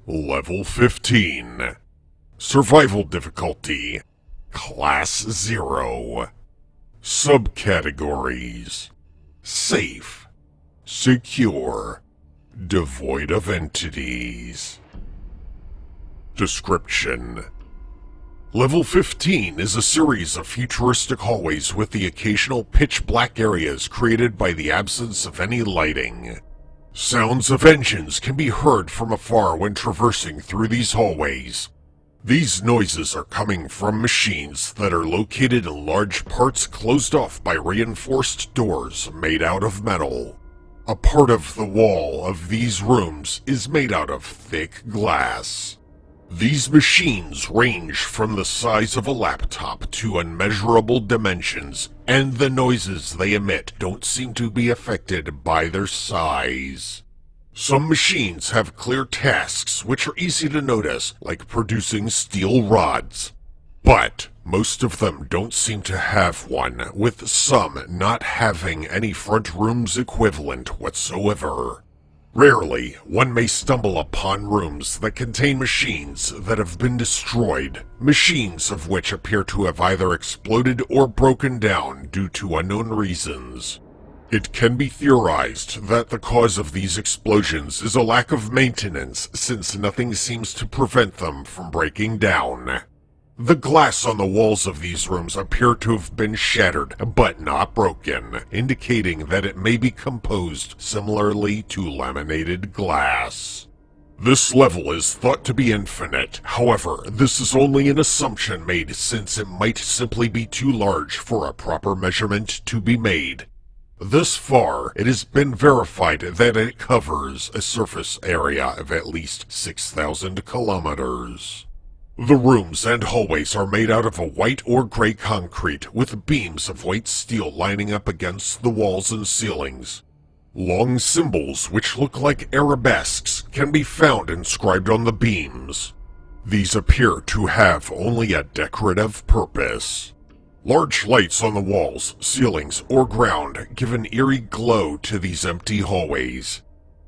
Level 15. Survival difficulty. Class 0. Subcategories. Safe. Secure. Devoid of entities. Description. Level 15 is a series of futuristic hallways with the occasional pitch-black areas created by the absence of any lighting. Sounds of engines can be heard from afar when traversing through these hallways. These noises are coming from machines that are located in large parts closed off by reinforced doors made out of metal. A part of the wall of these rooms is made out of thick glass. These machines range from the size of a laptop to unmeasurable dimensions, and the noises they emit don't seem to be affected by their size. Some machines have clear tasks which are easy to notice, like producing steel rods. But most of them don't seem to have one, with some not having any front room's equivalent whatsoever. Rarely, one may stumble upon rooms that contain machines that have been destroyed, machines of which appear to have either exploded or broken down due to unknown reasons. It can be theorized that the cause of these explosions is a lack of maintenance, since nothing seems to prevent them from breaking down. The glass on the walls of these rooms appear to have been shattered, but not broken, indicating that it may be composed similarly to laminated glass. This level is thought to be infinite. However, this is only an assumption made since it might simply be too large for a proper measurement to be made. Thus far, it has been verified that it covers a surface area of at least 6,000 kilometers. The rooms and hallways are made out of a white or gray concrete, with beams of white steel lining up against the walls and ceilings. Long symbols, which look like arabesques, can be found inscribed on the beams. These appear to have only a decorative purpose. Large lights on the walls, ceilings, or ground give an eerie glow to these empty hallways.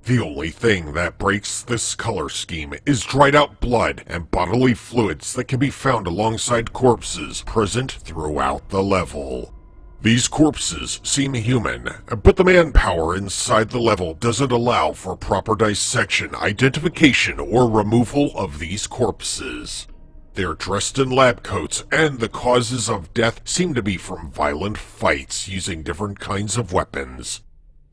The only thing that breaks this color scheme is dried out blood and bodily fluids that can be found alongside corpses present throughout the level. These corpses seem human, but the manpower inside the level doesn't allow for proper dissection, identification, or removal of these corpses. They're dressed in lab coats, and the causes of death seem to be from violent fights using different kinds of weapons.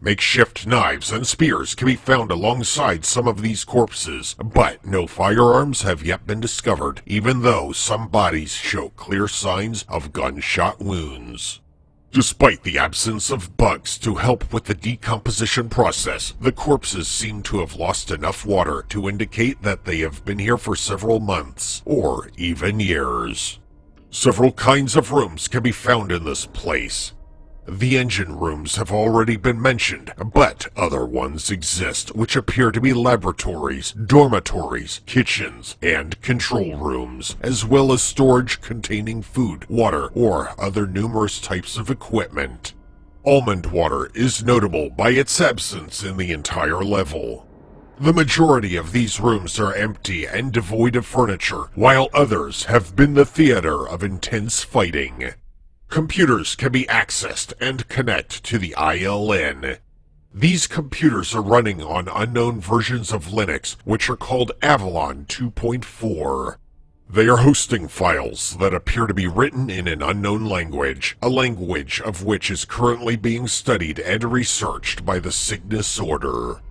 Makeshift knives and spears can be found alongside some of these corpses, but no firearms have yet been discovered, even though some bodies show clear signs of gunshot wounds. Despite the absence of bugs to help with the decomposition process, the corpses seem to have lost enough water to indicate that they have been here for several months, or even years. Several kinds of rooms can be found in this place. The engine rooms have already been mentioned, but other ones exist which appear to be laboratories, dormitories, kitchens, and control rooms, as well as storage containing food, water, or other numerous types of equipment. Almond water is notable by its absence in the entire level. The majority of these rooms are empty and devoid of furniture, while others have been the theater of intense fighting. Computers can be accessed and connect to the ILN. These computers are running on unknown versions of Linux, which are called Avalon 2.4. They are hosting files that appear to be written in an unknown language, a language of which is currently being studied and researched by the Cygnus Order.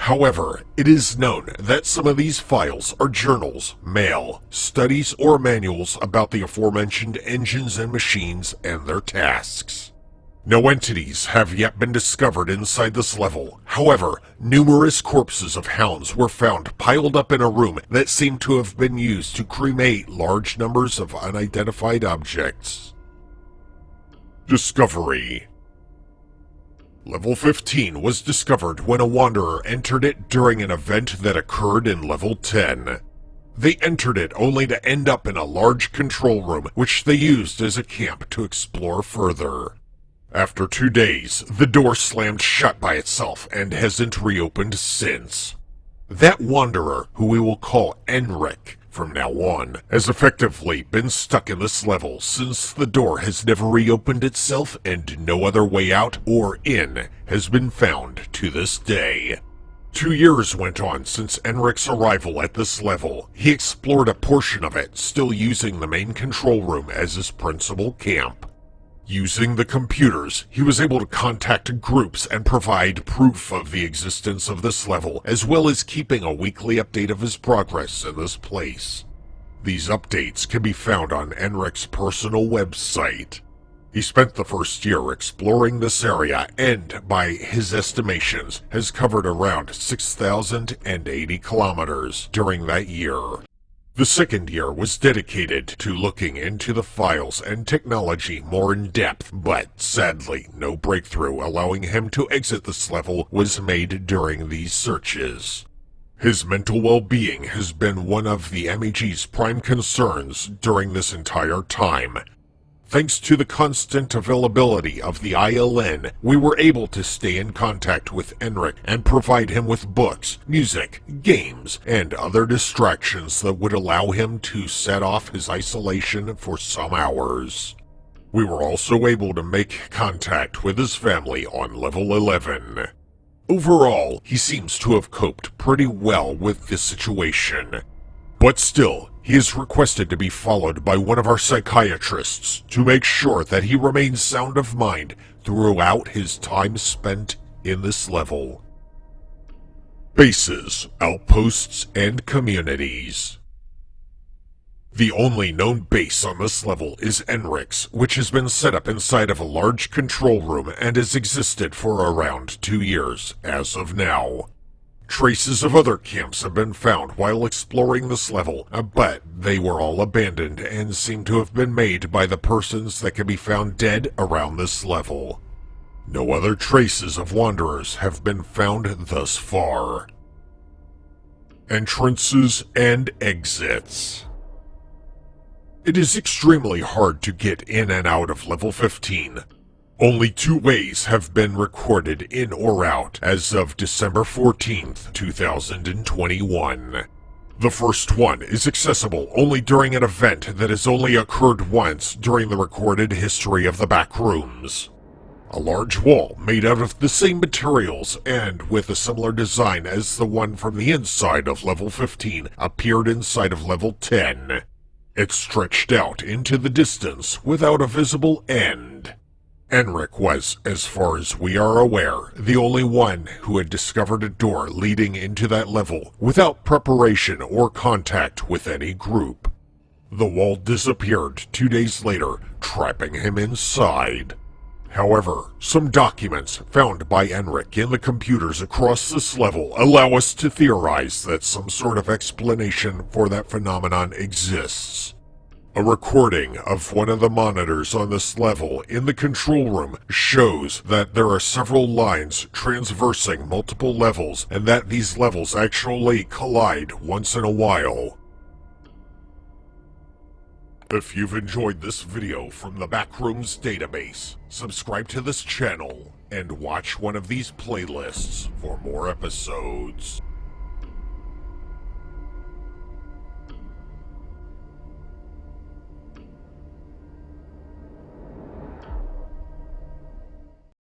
However, it is known that some of these files are journals, mail, studies, or manuals about the aforementioned engines and machines and their tasks. No entities have yet been discovered inside this level. However, numerous corpses of hounds were found piled up in a room that seemed to have been used to cremate large numbers of unidentified objects. Discovery. Level 15 was discovered when a wanderer entered it during an event that occurred in Level 10. They entered it only to end up in a large control room, which they used as a camp to explore further. After 2 days, the door slammed shut by itself and hasn't reopened since. That wanderer, who we will call Enric from now on, has effectively been stuck in this level since the door has never reopened itself and no other way out or in has been found to this day. 2 years went on since Enric's arrival at this level. He explored a portion of it, still using the main control room as his principal camp. Using the computers, he was able to contact groups and provide proof of the existence of this level, as well as keeping a weekly update of his progress in this place. These updates can be found on Enric's personal website. He spent the first year exploring this area and, by his estimations, has covered around 6,080 kilometers during that year. The second year was dedicated to looking into the files and technology more in depth, but sadly, no breakthrough allowing him to exit this level was made during these searches. His mental well-being has been one of the MEG's prime concerns during this entire time. Thanks to the constant availability of the ILN, we were able to stay in contact with Enric and provide him with books, music, games, and other distractions that would allow him to set off his isolation for some hours. We were also able to make contact with his family on level 11. Overall, he seems to have coped pretty well with this situation. But still, he is requested to be followed by one of our psychiatrists to make sure that he remains sound of mind throughout his time spent in this level. Bases, outposts, and communities. The only known base on this level is Enric's, which has been set up inside of a large control room and has existed for around 2 years as of now. Traces of other camps have been found while exploring this level, but they were all abandoned and seem to have been made by the persons that can be found dead around this level. No other traces of wanderers have been found thus far. Entrances and exits. It is extremely hard to get in and out of level 15. Only 2 ways have been recorded in or out as of December 14th, 2021. The first one is accessible only during an event that has only occurred once during the recorded history of the Backrooms. A large wall made out of the same materials and with a similar design as the one from the inside of level 15 appeared inside of level 10. It stretched out into the distance without a visible end. Enric was, as far as we are aware, the only one who had discovered a door leading into that level without preparation or contact with any group. The wall disappeared 2 days later, trapping him inside. However, some documents found by Enric in the computers across this level allow us to theorize that some sort of explanation for that phenomenon exists. A recording of one of the monitors on this level in the control room shows that there are several lines transversing multiple levels and that these levels actually collide once in a while. If you've enjoyed this video from the Backrooms Database, subscribe to this channel and watch one of these playlists for more episodes.